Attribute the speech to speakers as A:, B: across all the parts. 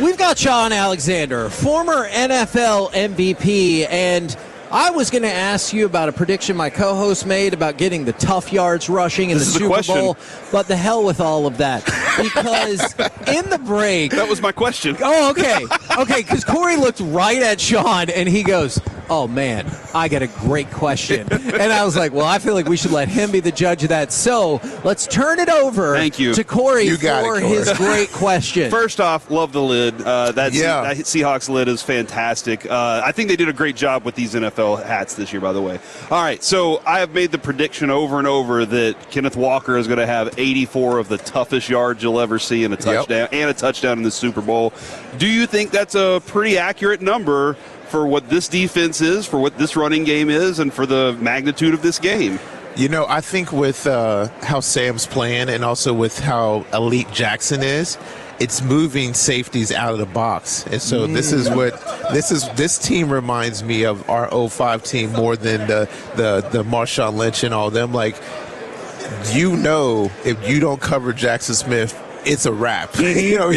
A: We've got Shaun Alexander, former NFL MVP, and I was going to ask you about a prediction my co-host made about getting the tough yards rushing in the Super Bowl, but the hell with all of that. Because in the break...
B: That was my question.
A: Oh, okay. Okay, because Corey looked right at Shaun, and he goes, oh, man, I got a great question. And I was like, well, I feel like we should let him be the judge of that. So let's turn it over to Corey for his great question.
B: First off, love the lid. That Seahawks lid is fantastic. I think they did a great job with these NFL hats this year, by the way. All right, so I have made the prediction over and over that Kenneth Walker is going to have 84 of the toughest yards you'll ever see in a touchdown and a touchdown in the Super Bowl. Do you think that's a pretty accurate number for what this defense is, for what this running game is, and for the magnitude of this game?
C: You know, I think with how Sam's playing and also with how elite Jaxon is, it's moving safeties out of the box. And so this this team reminds me of our 05 team more than the Marshawn Lynch and all them. Like, you know, if you don't cover Jaxon Smith, it's a wrap. You know,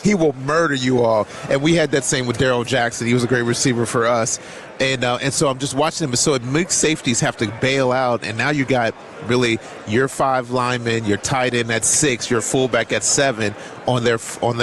C: he will murder you all. And we had that same with Darryl Jackson. He was a great receiver for us. And so I'm just watching him. So it makes safeties have to bail out. And now you got really your 5 linemen, your tight end at 6, your fullback at 7 on their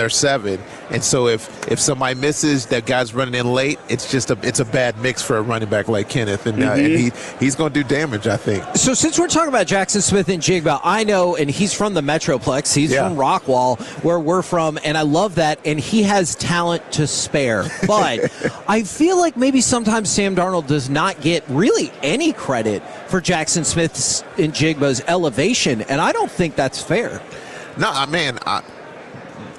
C: 7. And so if somebody misses, that guy's running in late, it's a bad mix for a running back like Kenneth. And, and he's going to do damage, I think.
A: So since we're talking about Jaxon Smith-Njigba, I know, and he's from the Metroplex. He's from Rockwall, where we're from, and I love that. And he has talent to spare. But I feel like maybe sometimes Sam Darnold does not get really any credit for Jaxon Smith-Njigba's elevation, and I don't think that's fair.
C: No, man,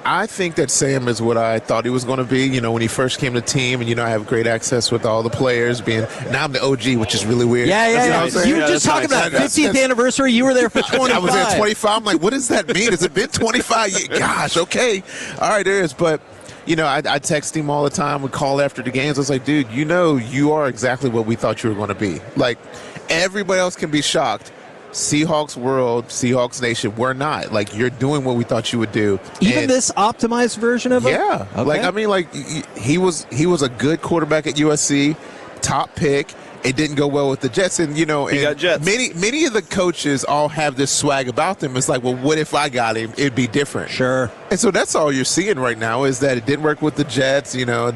C: I think that Sam is what I thought he was going to be. You know, when he first came to the team, and, you know, I have great access with all the players. Now I'm the OG, which is really weird.
A: Yeah. You were just talking about 50th anniversary. You were there for 25.
C: I was there 25. I'm like, what does that mean? Has it been 25? Gosh, okay. All right, there is. But, you know, I text him all the time. We call after the games. I was like, dude, you know, you are exactly what we thought you were going to be. Like, everybody else can be shocked. Seahawks world, Seahawks nation, we're not. Like, you're doing what we thought you would do.
A: Even this optimized version of him?
C: Yeah. Okay. Like, I mean, like, he was a good quarterback at USC, top pick. It didn't go well with the Jets, and you know,
B: got Jets.
C: Many of the coaches all have this swag about them. It's like, well, what if I got him? It'd be different.
A: Sure.
C: And so that's all you're seeing right now is that it didn't work with the Jets. You know,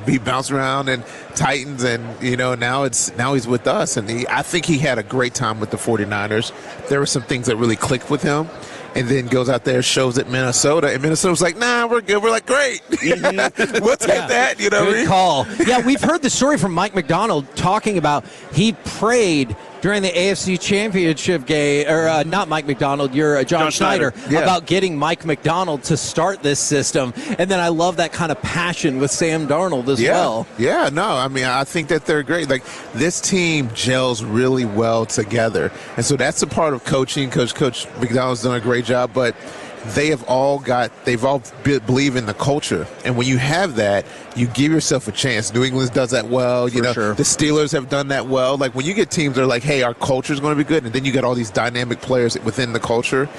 C: he bounced around and Titans, and you know, now he's with us, and I think he had a great time with the 49ers. There were some things that really clicked with him. And then goes out there, shows at Minnesota, and Minnesota's like, nah, we're good. We're like, great. We'll take that. You know,
A: good call. Yeah, we've heard the story from Mike McDonald talking about he prayed during the AFC Championship game, or not Mike McDonald, you're John Schneider, about getting Mike McDonald to start this system. And then I love that kind of passion with Sam Darnold as well.
C: Yeah, no, I mean, I think that they're great. Like, this team gels really well together. And so that's a part of coaching. Coach McDonald's done a great job, but they've all believe in the culture. And when you have that, you give yourself a chance. New England does that well. You know, the Steelers have done that well. Like, when you get teams that are like, hey, our culture is going to be good, and then you get all these dynamic players within the culture,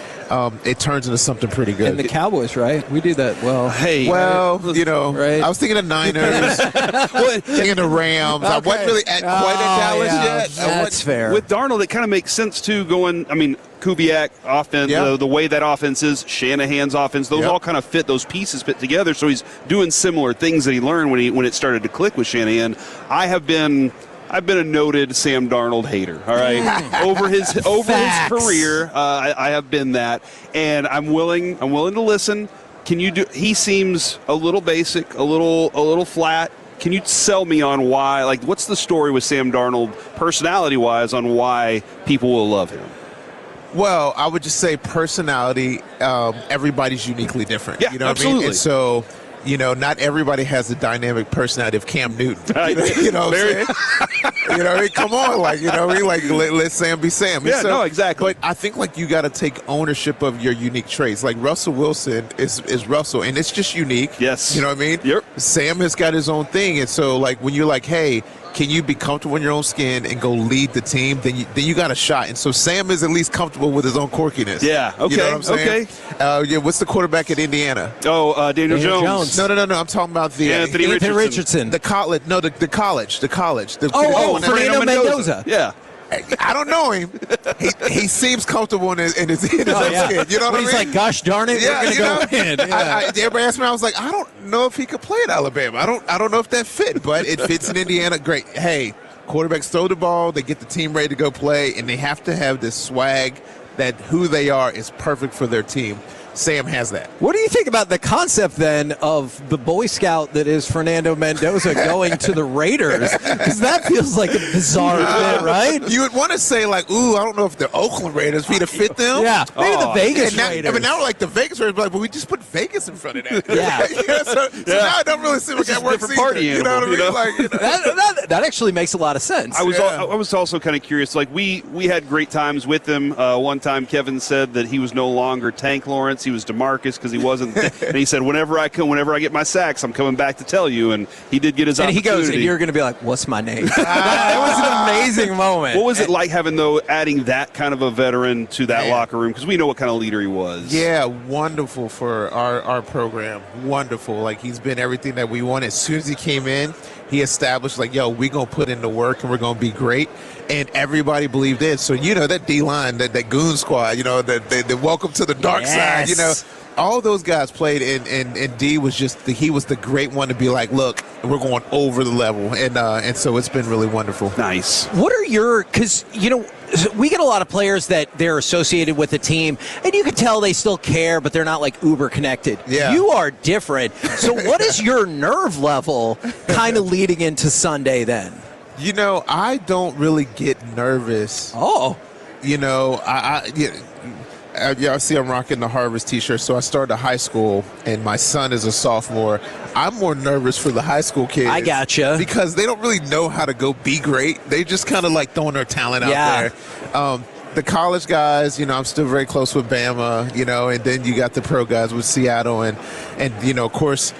C: it turns into something pretty good.
A: And the Cowboys, right? We do that well.
C: Hey. Well, you know, I was thinking of Niners, thinking of Rams. I wasn't really quite at Dallas yet.
A: That's fair.
B: With Darnold, it kind of makes sense, too, Kubiak offense, the way that offense is, Shanahan's offense, those all kind of those pieces fit together. So he's doing similar things that he learned when it started to click with Shanahan. I've been a noted Sam Darnold hater, all right? over his career, I have been that, and I'm willing to listen. He seems a little basic, a little flat. Can you sell me on why, like, what's the story with Sam Darnold personality-wise on why people will love him?
C: Well, I would just say personality, everybody's uniquely different.
B: Yeah,
C: you know
B: absolutely.
C: What I mean? And so, you know, not everybody has the dynamic personality of Cam Newton. You know what I'm saying? You know what I mean? Come on, like, you know what I mean? Like, let Sam be Sam.
B: Yeah, no, exactly.
C: But I think, like, you got to take ownership of your unique traits. Like, Russell Wilson is Russell, and it's just unique.
B: Yes.
C: You know what I mean?
B: Yep.
C: Sam has got his own thing, and so, like, when you're like, hey, can you be comfortable in your own skin and go lead the team? Then you got a shot. And so Sam is at least comfortable with his own quirkiness.
B: Yeah. Okay.
C: You know what I'm saying?
B: Okay.
C: What's the quarterback at Indiana?
B: Oh, Daniel Jones.
C: No. I'm talking about the
B: Anthony Richardson.
C: The college. No, the college.
B: Fernando
A: Mendoza.
B: Yeah.
C: I don't know him. He seems comfortable in his own skin. You know what I mean?
A: He's like, gosh darn it, we're going to go in. Yeah.
C: Everybody asked me, I was like, I don't know if he could play at Alabama. I don't know if that fit, but it fits in Indiana. Great. Hey, quarterbacks throw the ball, they get the team ready to go play, and they have to have this swag that who they are is perfect for their team. Sam has that.
A: What do you think about the concept then of the Boy Scout that is Fernando Mendoza going to the Raiders? Because that feels like a bizarre fit, right?
C: You would want to say like, ooh, I don't know if the Oakland Raiders feed to fit them.
A: Yeah, maybe the Vegas Raiders.
C: I mean, now we're like the Vegas Raiders, but we just put Vegas in front of that.
A: Yeah.
C: So now I don't really see what that works either.
B: Party
C: you know what I mean? Like,
A: that actually makes a lot of sense.
B: I was also kind of curious. Like we had great times with him. One time Kevin said that he was no longer Tank Lawrence. He was DeMarcus because he wasn't. And he said, whenever I get my sacks, I'm coming back to tell you. And he did get his opportunity.
A: And he goes, and you're going to be like, what's my name? That was an amazing moment.
B: What was it like adding that kind of a veteran to that locker room? Because we know what kind of leader he was.
C: Yeah, wonderful for our program. Wonderful. Like, he's been everything that we want. As soon as he came in, he established, like, yo, we're going to put in the work and we're going to be great. And everybody believed it. So, that D-line, that goon squad, the welcome to the dark side, all those guys played, and D was he was the great one to be like, look, we're going over the level. And so it's been really wonderful.
B: Nice.
A: What are because, we get a lot of players that they're associated with the team, and you can tell they still care, but they're not like uber connected.
C: Yeah.
A: You are different. So what is your nerve level kind of leading into Sunday then?
C: I don't really get nervous.
A: Oh.
C: I see I'm rocking the Harvest T-shirt. So I started high school, and my son is a sophomore. I'm more nervous for the high school kids.
A: I gotcha.
C: Because they don't really know how to go be great. They just kind of like throwing their talent out there. The college guys, I'm still very close with Bama, and then you got the pro guys with Seattle, and of course,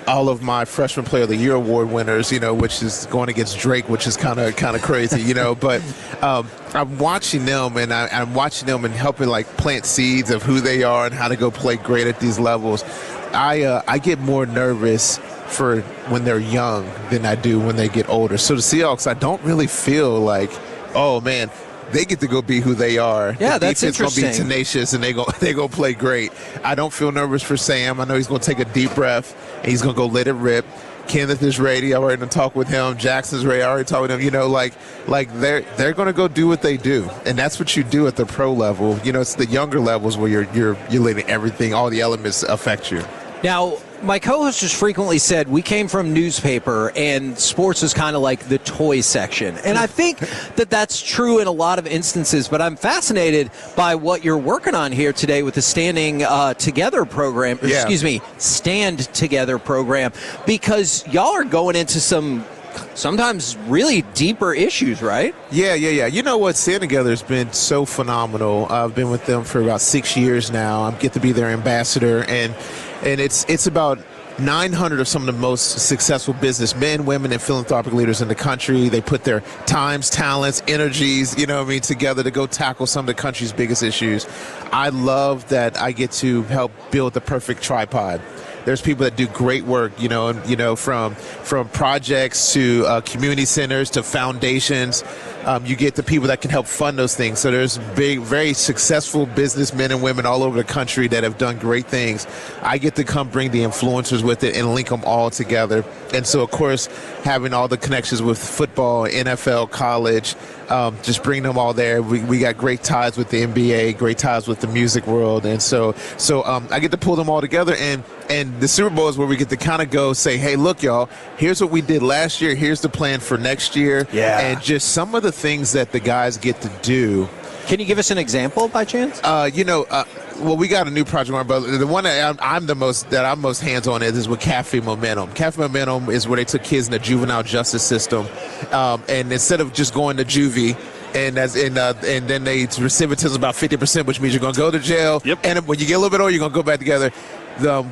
C: all of my Freshman Player of the Year award winners, which is going against Drake, which is kind of crazy, But I'm watching them, and I'm watching them and helping like plant seeds of who they are and how to go play great at these levels. I get more nervous for when they're young than I do when they get older. So the Seahawks, I don't really feel like, oh man, they get to go be who they are.
A: Yeah,
C: the
A: that's interesting.
C: Going to be tenacious, and they go play great. I don't feel nervous for Sam. I know he's going to take a deep breath, and he's going to go let it rip. Kenneth is ready. I already talked with him. Jackson's ready. I already talked with him. Like they're going to go do what they do, and that's what you do at the pro level. It's the younger levels where you're letting everything, all the elements affect you.
A: Now, my co-host has frequently said we came from newspaper and sports is kind of like the toy section. And I think that that's true in a lot of instances, but I'm fascinated by what you're working on here today with the Stand Together program, because y'all are going into some sometimes really deeper issues, right?
C: Yeah. You know what? Stand Together has been so phenomenal. I've been with them for about 6 years now. I get to be their ambassador, and it's about 900 of some of the most successful businessmen, women, and philanthropic leaders in the country. They put their times, talents, energies, together to go tackle some of the country's biggest issues. I love that I get to help build the perfect tripod. There's people that do great work, from projects to community centers to foundations. You get the people that can help fund those things. So there's very successful businessmen and women all over the country that have done great things. I get to come bring the influencers with it and link them all together. And so, of course, having all the connections with football, NFL, college, just bring them all there. We got great ties with the NBA, great ties with the music world. And so I get to pull them all together. And the Super Bowl is where we get to kind of go say, hey, look, y'all, here's what we did last year. Here's the plan for next year. Yeah. And just some of the things that the guys get to do.
A: Can you give us an example by chance?
C: Well, we got a new project, but the one that I'm most hands-on is with Cafe Momentum. Cafe Momentum is where they took kids in the juvenile justice system, and instead of just going to juvie, and then they recidivism about 50%, which means you're going to go to jail.
B: Yep.
C: And when you get a little bit older, you're going to go back together.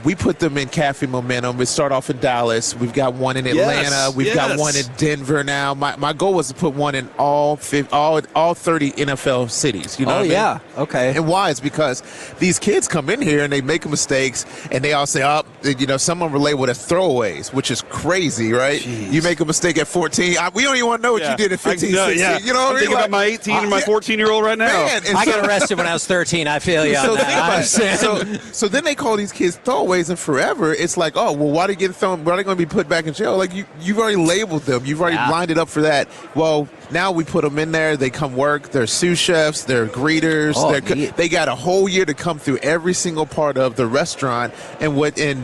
C: we put them in Cafe Momentum. We start off in Dallas. We've got one in Atlanta. We've got one in Denver now. My goal was to put one in all 30 NFL cities. You know what I mean?
A: Okay.
C: And why? It's because these kids come in here and they make mistakes, and they all say, some of them are labeled as throwaways, which is crazy, right? Jeez. You make a mistake at 14. We don't even want to know what you did at 15, 16.
B: Yeah.
C: You know what
B: I'm thinking about my 18 and my 14-year-old right now.
C: Man,
A: I got arrested when I was 13. I feel you on that.
C: So then they call these kids throwaways, and forever it's like, oh, well, why are they getting thrown? Why are they going to be put back in jail? Like, you've already labeled them. You've already lined it up for that. Well, now we put them in there. They come work. They're sous chefs. They're greeters. They got a whole year to come through every single part of the restaurant. And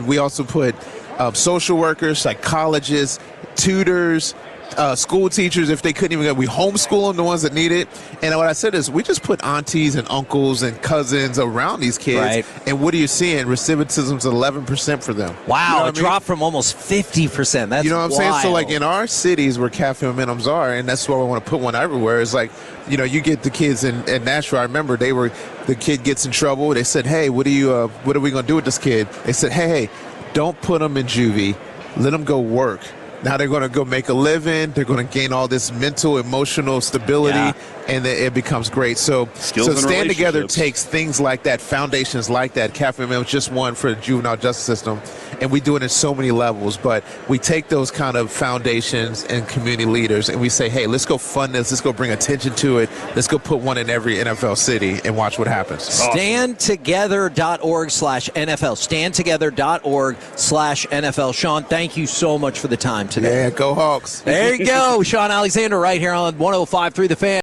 C: we also put social workers, psychologists, tutors, school teachers, if they couldn't even get, we homeschool them, the ones that need it. And what I said is, we just put aunties and uncles and cousins around these kids.
A: Right.
C: And what are you seeing? Recidivism's 11% for them.
A: Wow,
C: you know
A: it dropped from almost 50%. That's
C: you know what I'm
A: wild.
C: saying? So, like, in our cities where Cafe Momentums are, and that's why we want to put one everywhere, is like, you get the kids in Nashville. I remember the kid gets in trouble. They said, hey, what are we going to do with this kid? They said, hey, don't put him in juvie. Let him go work. Now they're going to go make a living. They're going to gain all this mental, emotional stability, and it becomes great. So Stand Together takes things like that, foundations like that. Cafe Momentum is just one for the juvenile justice system, and we do it in so many levels. But we take those kind of foundations and community leaders, and we say, hey, let's go fund this. Let's go bring attention to it. Let's go put one in every NFL city and watch what happens.
A: Standtogether.org/NFL. Standtogether.org/NFL. Shaun, thank you so much for the time today.
C: Yeah, go Hawks.
A: There you go. Shaun Alexander right here on 105.3 The Fan.